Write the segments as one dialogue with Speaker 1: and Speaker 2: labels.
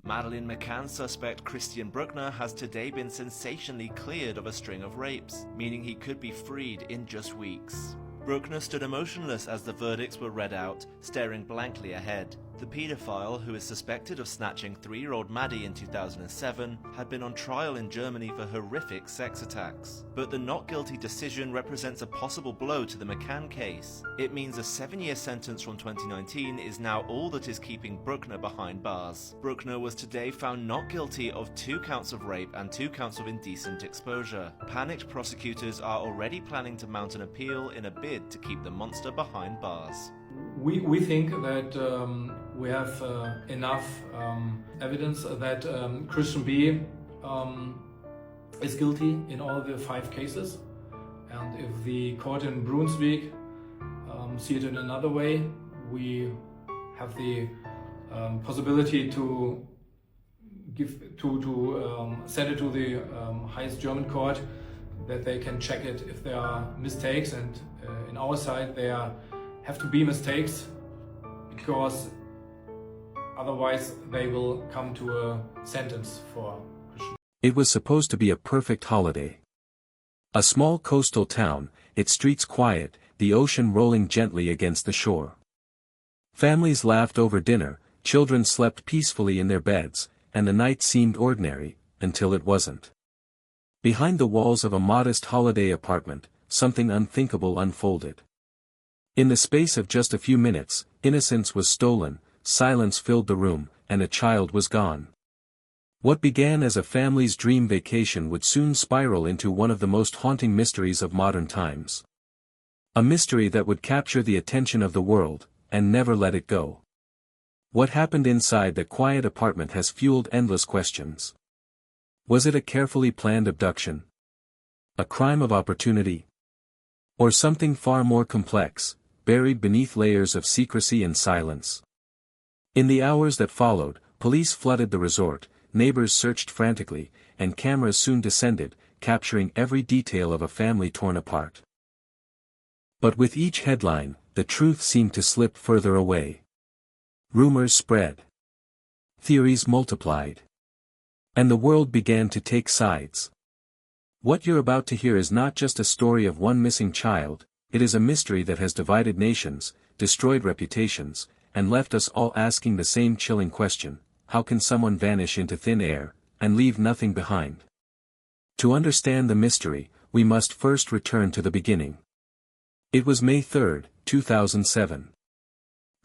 Speaker 1: Madeleine McCann suspect Christian Bruckner has today been sensationally cleared of a string of rapes, meaning he could be freed in just weeks. Bruckner stood emotionless as the verdicts were read out, staring blankly ahead. The paedophile, who is suspected of snatching 3-year-old Maddie in 2007, had been on trial in Germany for horrific sex attacks. But the not guilty decision represents a possible blow to the McCann case. It means a 7-year sentence from 2019 is now all that is keeping Bruckner behind bars. Bruckner was today found not guilty of 2 counts of rape and 2 counts of indecent exposure. Panicked prosecutors are already planning to mount an appeal in a bid to keep the monster behind bars.
Speaker 2: We think that we have enough evidence that Christian B is guilty in all the 5 cases, and if the court in Brunswick see it in another way, we have the possibility to send it to the highest German court, that they can check it if there are mistakes, and in our side there have to be mistakes, because otherwise they will come to a sentence for Christian.
Speaker 3: It was supposed to be a perfect holiday. A small coastal town, its streets quiet, the ocean rolling gently against the shore. Families laughed over dinner, children slept peacefully in their beds, and the night seemed ordinary, until it wasn't. Behind the walls of a modest holiday apartment, something unthinkable unfolded. In the space of just a few minutes, innocence was stolen, silence filled the room, and a child was gone. What began as a family's dream vacation would soon spiral into one of the most haunting mysteries of modern times. A mystery that would capture the attention of the world, and never let it go. What happened inside the quiet apartment has fueled endless questions. Was it a carefully planned abduction? A crime of opportunity? Or something far more complex, buried beneath layers of secrecy and silence? In the hours that followed, police flooded the resort, neighbors searched frantically, and cameras soon descended, capturing every detail of a family torn apart. But with each headline, the truth seemed to slip further away. Rumors spread. Theories multiplied. And the world began to take sides. What you're about to hear is not just a story of one missing child, it is a mystery that has divided nations, destroyed reputations, and left us all asking the same chilling question: how can someone vanish into thin air, and leave nothing behind? To understand the mystery, we must first return to the beginning. It was May 3, 2007.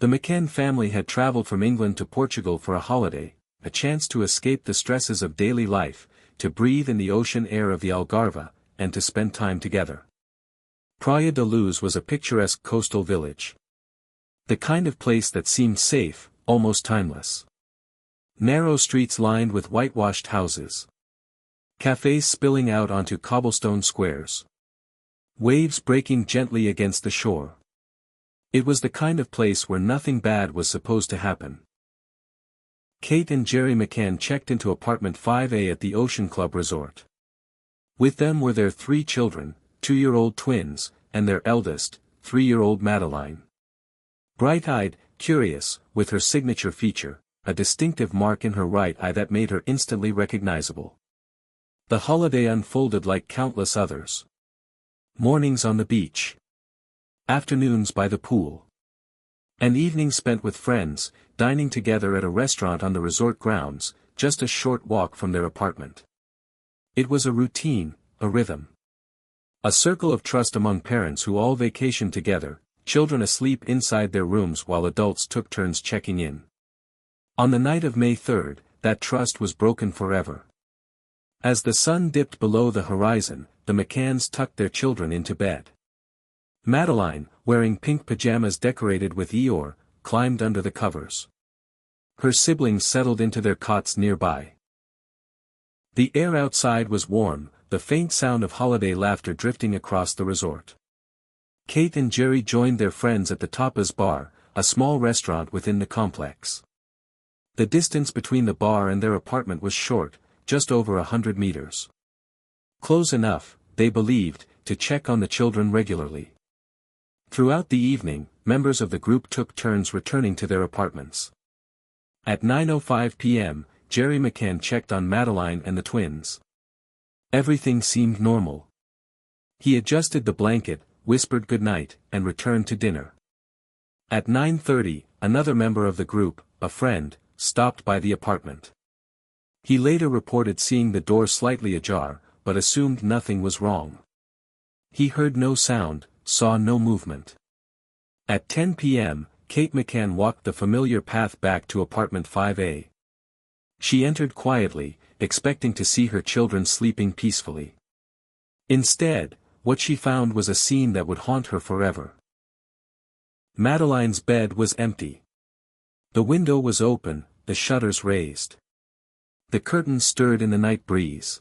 Speaker 3: The McCann family had traveled from England to Portugal for a holiday, a chance to escape the stresses of daily life, to breathe in the ocean air of the Algarve, and to spend time together. Praia da Luz was a picturesque coastal village. The kind of place that seemed safe, almost timeless. Narrow streets lined with whitewashed houses. Cafes spilling out onto cobblestone squares. Waves breaking gently against the shore. It was the kind of place where nothing bad was supposed to happen. Kate and Jerry McCann checked into apartment 5A at the Ocean Club Resort. With them were their 3 children, 2-year-old twins, and their eldest, 3-year-old Madeleine. Bright-eyed, curious, with her signature feature, a distinctive mark in her right eye that made her instantly recognizable. The holiday unfolded like countless others. Mornings on the beach. Afternoons by the pool. An evening spent with friends, dining together at a restaurant on the resort grounds, just a short walk from their apartment. It was a routine, a rhythm. A circle of trust among parents who all vacationed together, children asleep inside their rooms while adults took turns checking in. On the night of May 3, that trust was broken forever. As the sun dipped below the horizon, the McCanns tucked their children into bed. Madeleine, wearing pink pajamas decorated with Eeyore, climbed under the covers. Her siblings settled into their cots nearby. The air outside was warm, the faint sound of holiday laughter drifting across the resort. Kate and Jerry joined their friends at the Tapas Bar, a small restaurant within the complex. The distance between the bar and their apartment was short, just over 100 meters. Close enough, they believed, to check on the children regularly. Throughout the evening, members of the group took turns returning to their apartments. At 9:05 p.m., Jerry McCann checked on Madeleine and the twins. Everything seemed normal. He adjusted the blanket, whispered goodnight, and returned to dinner. At 9:30, another member of the group, a friend, stopped by the apartment. He later reported seeing the door slightly ajar, but assumed nothing was wrong. He heard no sound, saw no movement. At 10 p.m., Kate McCann walked the familiar path back to apartment 5A. She entered quietly, expecting to see her children sleeping peacefully. Instead, what she found was a scene that would haunt her forever. Madeleine's bed was empty. The window was open, the shutters raised. The curtains stirred in the night breeze.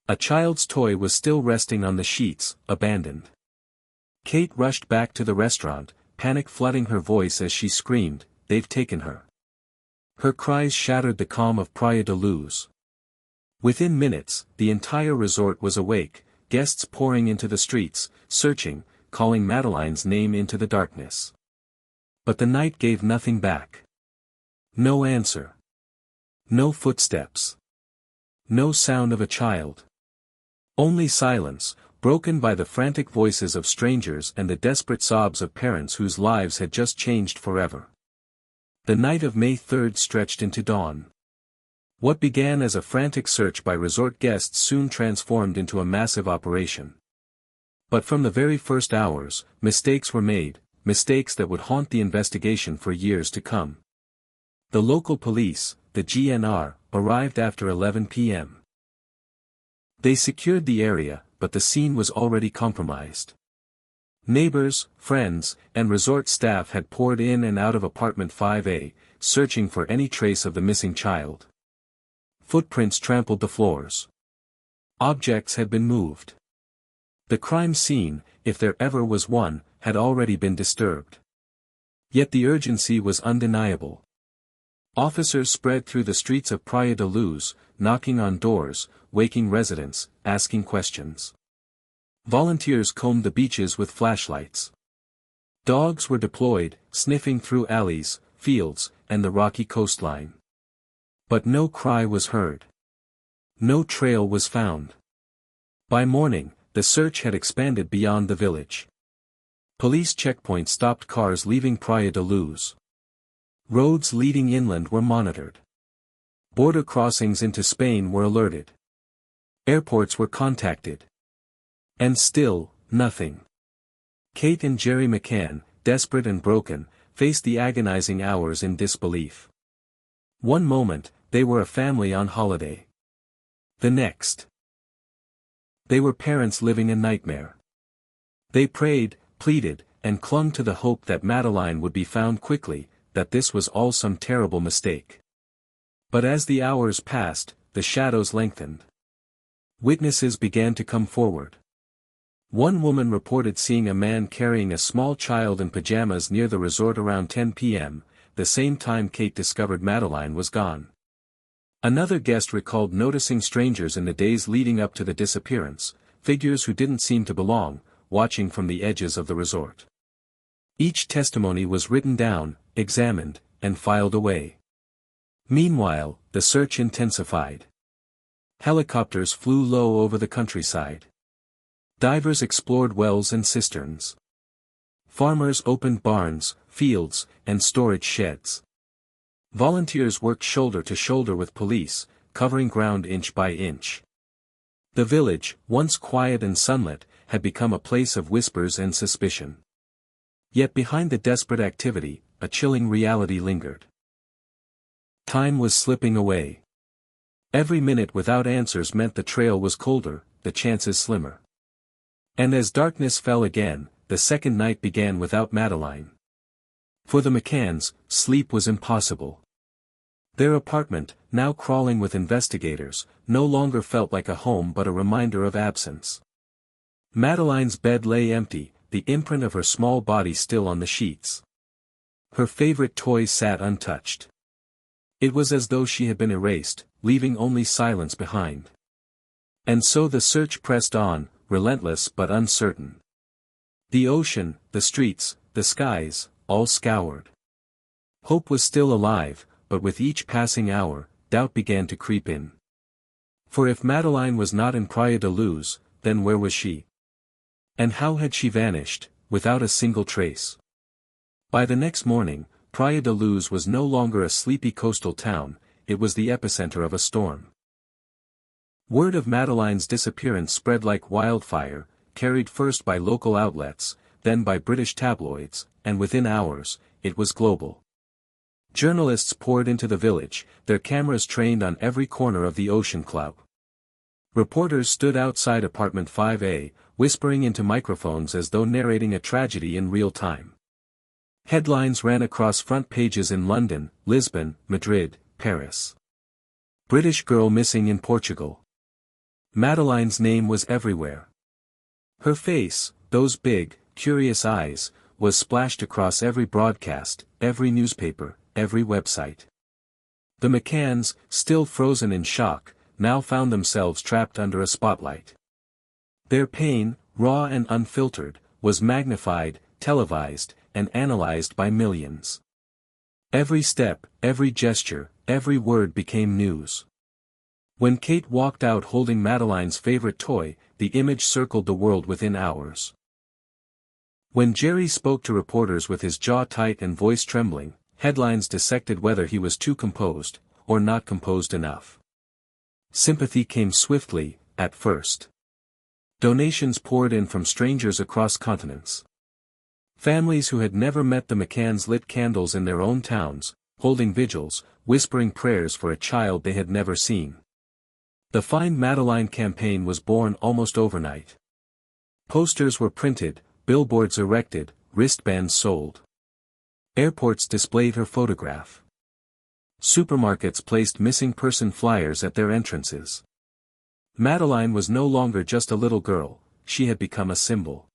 Speaker 3: A child's toy was still resting on the sheets, abandoned. Kate rushed back to the restaurant, panic flooding her voice as she screamed, "They've taken her." Her cries shattered the calm of Praia da Luz. Within minutes, the entire resort was awake, guests pouring into the streets, searching, calling Madeleine's name into the darkness. But the night gave nothing back. No answer. No footsteps. No sound of a child. Only silence, broken by the frantic voices of strangers and the desperate sobs of parents whose lives had just changed forever. The night of May 3rd stretched into dawn. What began as a frantic search by resort guests soon transformed into a massive operation. But from the very first hours, mistakes were made, mistakes that would haunt the investigation for years to come. The local police, the GNR, arrived after 11 p.m. They secured the area, but the scene was already compromised. Neighbors, friends, and resort staff had poured in and out of apartment 5A, searching for any trace of the missing child. Footprints trampled the floors. Objects had been moved. The crime scene, if there ever was one, had already been disturbed. Yet the urgency was undeniable. Officers spread through the streets of Praia da Luz, knocking on doors, waking residents, asking questions. Volunteers combed the beaches with flashlights. Dogs were deployed, sniffing through alleys, fields, and the rocky coastline. But no cry was heard. No trail was found. By morning, the search had expanded beyond the village. Police checkpoints stopped cars leaving Praia da Luz. Roads leading inland were monitored. Border crossings into Spain were alerted. Airports were contacted. And still, nothing. Kate and Jerry McCann, desperate and broken, faced the agonizing hours in disbelief. One moment, they were a family on holiday. The next, they were parents living a nightmare. They prayed, pleaded, and clung to the hope that Madeleine would be found quickly, that this was all some terrible mistake. But as the hours passed, the shadows lengthened. Witnesses began to come forward. One woman reported seeing a man carrying a small child in pajamas near the resort around 10 p.m., the same time Kate discovered Madeleine was gone. Another guest recalled noticing strangers in the days leading up to the disappearance, figures who didn't seem to belong, watching from the edges of the resort. Each testimony was written down, examined, and filed away. Meanwhile, the search intensified. Helicopters flew low over the countryside. Divers explored wells and cisterns. Farmers opened barns, fields, and storage sheds. Volunteers worked shoulder to shoulder with police, covering ground inch by inch. The village, once quiet and sunlit, had become a place of whispers and suspicion. Yet behind the desperate activity, a chilling reality lingered. Time was slipping away. Every minute without answers meant the trail was colder, the chances slimmer. And as darkness fell again, the second night began without Madeleine. For the McCanns, sleep was impossible. Their apartment, now crawling with investigators, no longer felt like a home but a reminder of absence. Madeleine's bed lay empty, the imprint of her small body still on the sheets. Her favorite toys sat untouched. It was as though she had been erased, leaving only silence behind. And so the search pressed on, relentless but uncertain. The ocean, the streets, the skies, all scoured. Hope was still alive, but with each passing hour, doubt began to creep in. For if Madeleine was not in Praia da Luz, then where was she? And how had she vanished, without a single trace? By the next morning, Praia da Luz was no longer a sleepy coastal town, it was the epicenter of a storm. Word of Madeleine's disappearance spread like wildfire, carried first by local outlets, then by British tabloids, and within hours, it was global. Journalists poured into the village, their cameras trained on every corner of the Ocean Club. Reporters stood outside apartment 5A, whispering into microphones as though narrating a tragedy in real time. Headlines ran across front pages in London, Lisbon, Madrid, Paris. British girl missing in Portugal. Madeleine's name was everywhere. Her face, those big, curious eyes, was splashed across every broadcast, every newspaper, every website. The McCanns, still frozen in shock, now found themselves trapped under a spotlight. Their pain, raw and unfiltered, was magnified, televised, and analyzed by millions. Every step, every gesture, every word became news. When Kate walked out holding Madeleine's favorite toy, the image circled the world within hours. When Jerry spoke to reporters with his jaw tight and voice trembling, headlines dissected whether he was too composed, or not composed enough. Sympathy came swiftly, at first. Donations poured in from strangers across continents. Families who had never met the McCanns lit candles in their own towns, holding vigils, whispering prayers for a child they had never seen. The Find Madeleine campaign was born almost overnight. Posters were printed, billboards erected, wristbands sold. Airports displayed her photograph. Supermarkets placed missing person flyers at their entrances. Madeleine was no longer just a little girl, she had become a symbol.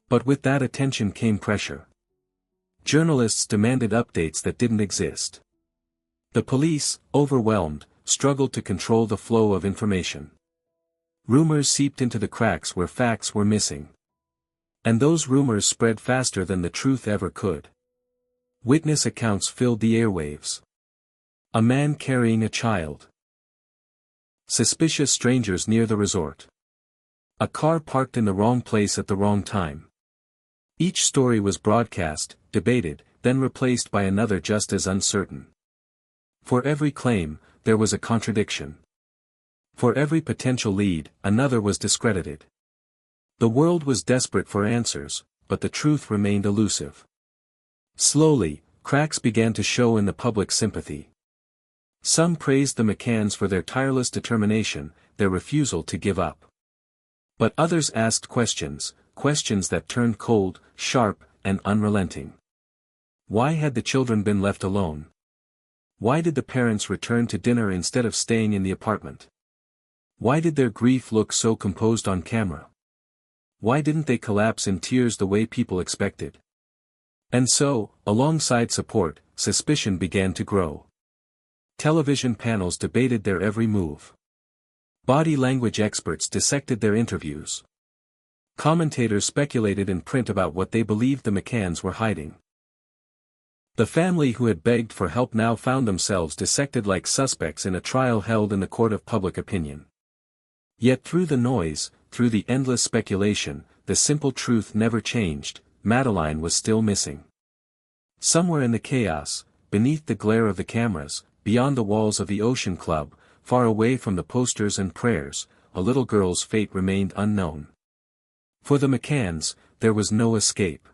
Speaker 3: But with that attention came pressure. Journalists demanded updates that didn't exist. The police, overwhelmed, struggled to control the flow of information. Rumors seeped into the cracks where facts were missing. And those rumors spread faster than the truth ever could. Witness accounts filled the airwaves. A man carrying a child. Suspicious strangers near the resort. A car parked in the wrong place at the wrong time. Each story was broadcast, debated, then replaced by another just as uncertain. For every claim, there was a contradiction. For every potential lead, another was discredited. The world was desperate for answers, but the truth remained elusive. Slowly, cracks began to show in the public's sympathy. Some praised the McCanns for their tireless determination, their refusal to give up. But others asked questions that turned cold, sharp, and unrelenting. Why had the children been left alone? Why did the parents return to dinner instead of staying in the apartment? Why did their grief look so composed on camera? Why didn't they collapse in tears the way people expected? And so, alongside support, suspicion began to grow. Television panels debated their every move. Body language experts dissected their interviews. Commentators speculated in print about what they believed the McCanns were hiding. The family who had begged for help now found themselves dissected like suspects in a trial held in the court of public opinion. Yet through the noise, through the endless speculation, the simple truth never changed: Madeleine was still missing. Somewhere in the chaos, beneath the glare of the cameras, beyond the walls of the Ocean Club, far away from the posters and prayers, a little girl's fate remained unknown. For the McCanns, there was no escape.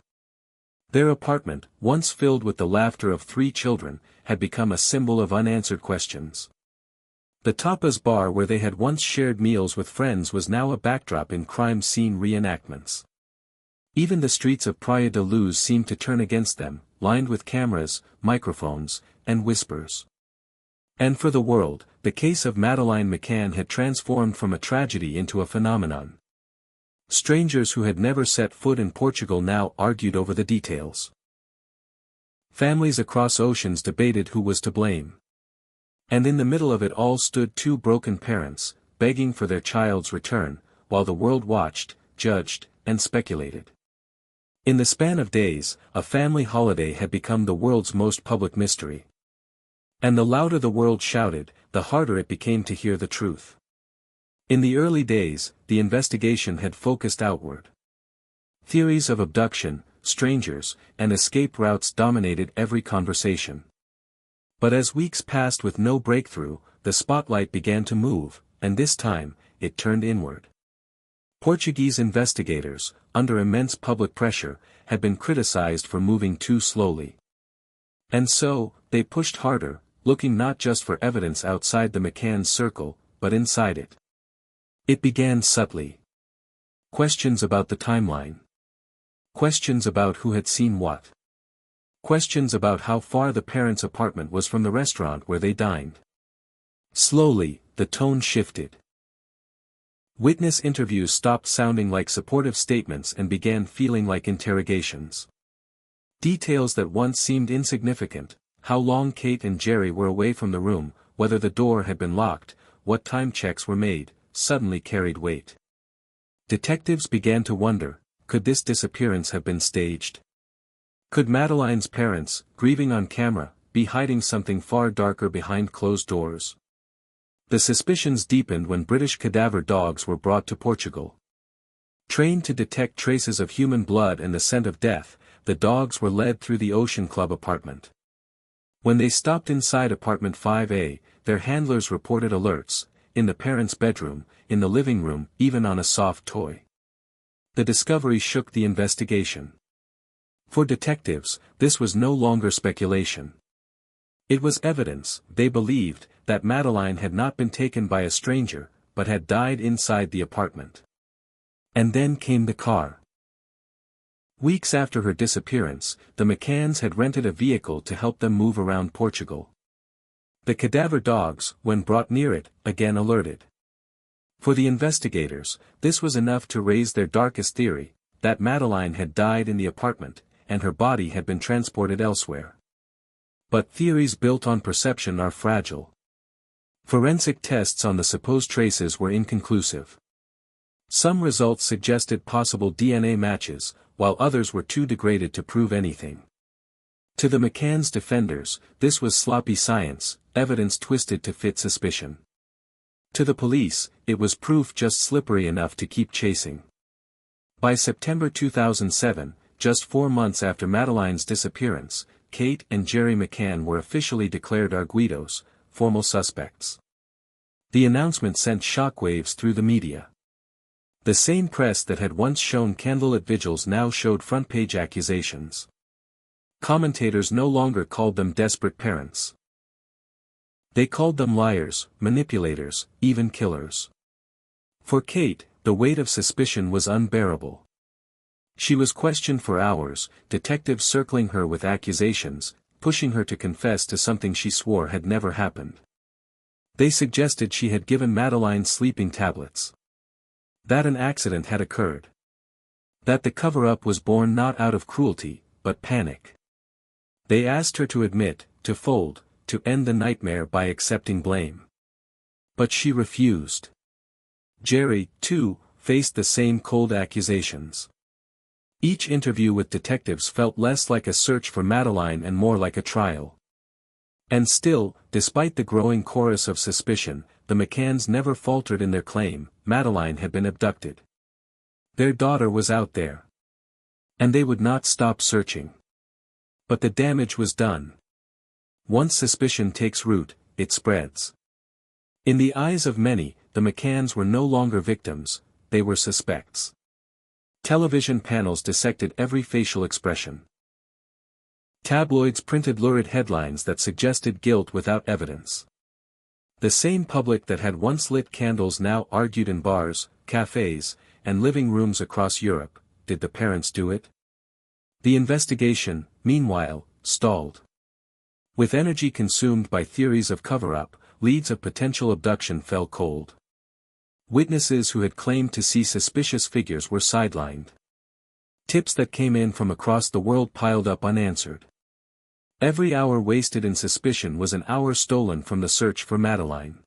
Speaker 3: Their apartment, once filled with the laughter of 3 children, had become a symbol of unanswered questions. The tapas bar where they had once shared meals with friends was now a backdrop in crime scene reenactments. Even the streets of Praia da Luz seemed to turn against them, lined with cameras, microphones, and whispers. And for the world, the case of Madeleine McCann had transformed from a tragedy into a phenomenon. Strangers who had never set foot in Portugal now argued over the details. Families across oceans debated who was to blame. And in the middle of it all stood 2 broken parents, begging for their child's return, while the world watched, judged, and speculated. In the span of days, a family holiday had become the world's most public mystery. And the louder the world shouted, the harder it became to hear the truth. In the early days, the investigation had focused outward. Theories of abduction, strangers, and escape routes dominated every conversation. But as weeks passed with no breakthrough, the spotlight began to move, and this time, it turned inward. Portuguese investigators, under immense public pressure, had been criticized for moving too slowly. And so, they pushed harder, looking not just for evidence outside the McCann's circle, but inside it. It began subtly. Questions about the timeline. Questions about who had seen what. Questions about how far the parents' apartment was from the restaurant where they dined. Slowly, the tone shifted. Witness interviews stopped sounding like supportive statements and began feeling like interrogations. Details that once seemed insignificant, how long Kate and Jerry were away from the room, whether the door had been locked, what time checks were made, suddenly carried weight. Detectives began to wonder, could this disappearance have been staged? Could Madeleine's parents, grieving on camera, be hiding something far darker behind closed doors? The suspicions deepened when British cadaver dogs were brought to Portugal. Trained to detect traces of human blood and the scent of death, the dogs were led through the Ocean Club apartment. When they stopped inside apartment 5A, their handlers reported alerts, in the parents' bedroom, in the living room, even on a soft toy. The discovery shook the investigation. For detectives, this was no longer speculation. It was evidence, they believed, that Madeleine had not been taken by a stranger, but had died inside the apartment. And then came the car. Weeks after her disappearance, the McCanns had rented a vehicle to help them move around Portugal. The cadaver dogs, when brought near it, again alerted. For the investigators, this was enough to raise their darkest theory, that Madeleine had died in the apartment, and her body had been transported elsewhere. But theories built on perception are fragile. Forensic tests on the supposed traces were inconclusive. Some results suggested possible DNA matches, while others were too degraded to prove anything. To the McCann's defenders, this was sloppy science, evidence twisted to fit suspicion. To the police, it was proof just slippery enough to keep chasing. By September 2007, just 4 months after Madeleine's disappearance, Kate and Jerry McCann were officially declared arguidos, formal suspects. The announcement sent shockwaves through the media. The same press that had once shown candlelit vigils now showed front-page accusations. Commentators no longer called them desperate parents. They called them liars, manipulators, even killers. For Kate, the weight of suspicion was unbearable. She was questioned for hours, detectives circling her with accusations, pushing her to confess to something she swore had never happened. They suggested she had given Madeleine sleeping tablets. That an accident had occurred. That the cover-up was born not out of cruelty, but panic. They asked her to admit, to fold, to end the nightmare by accepting blame. But she refused. Jerry, too, faced the same cold accusations. Each interview with detectives felt less like a search for Madeleine and more like a trial. And still, despite the growing chorus of suspicion, the McCanns never faltered in their claim, Madeleine had been abducted. Their daughter was out there. And they would not stop searching. But the damage was done. Once suspicion takes root, it spreads. In the eyes of many, the McCanns were no longer victims, they were suspects. Television panels dissected every facial expression. Tabloids printed lurid headlines that suggested guilt without evidence. The same public that had once lit candles now argued in bars, cafes, and living rooms across Europe. Did the parents do it? The investigation, meanwhile, stalled. With energy consumed by theories of cover-up, leads of potential abduction fell cold. Witnesses who had claimed to see suspicious figures were sidelined. Tips that came in from across the world piled up unanswered. Every hour wasted in suspicion was an hour stolen from the search for Madeleine.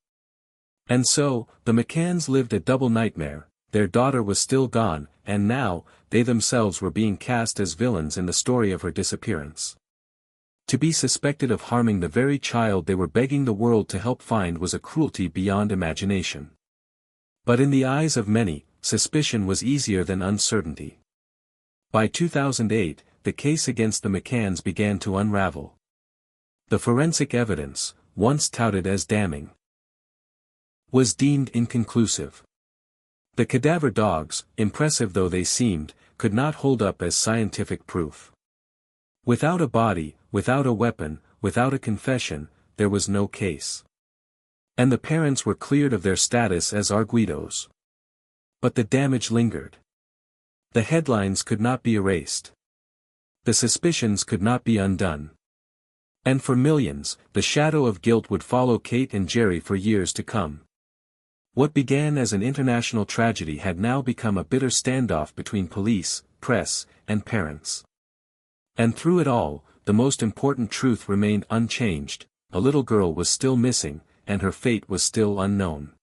Speaker 3: And so, the McCanns lived a double nightmare. Their daughter was still gone, and now, they themselves were being cast as villains in the story of her disappearance. To be suspected of harming the very child they were begging the world to help find was a cruelty beyond imagination. But in the eyes of many, suspicion was easier than uncertainty. By 2008, the case against the McCanns began to unravel. The forensic evidence, once touted as damning, was deemed inconclusive. The cadaver dogs, impressive though they seemed, could not hold up as scientific proof. Without a body, without a weapon, without a confession, there was no case. And the parents were cleared of their status as arguidos. But the damage lingered. The headlines could not be erased. The suspicions could not be undone. And for millions, the shadow of guilt would follow Kate and Jerry for years to come. What began as an international tragedy had now become a bitter standoff between police, press, and parents. And through it all, the most important truth remained unchanged: a little girl was still missing, and her fate was still unknown.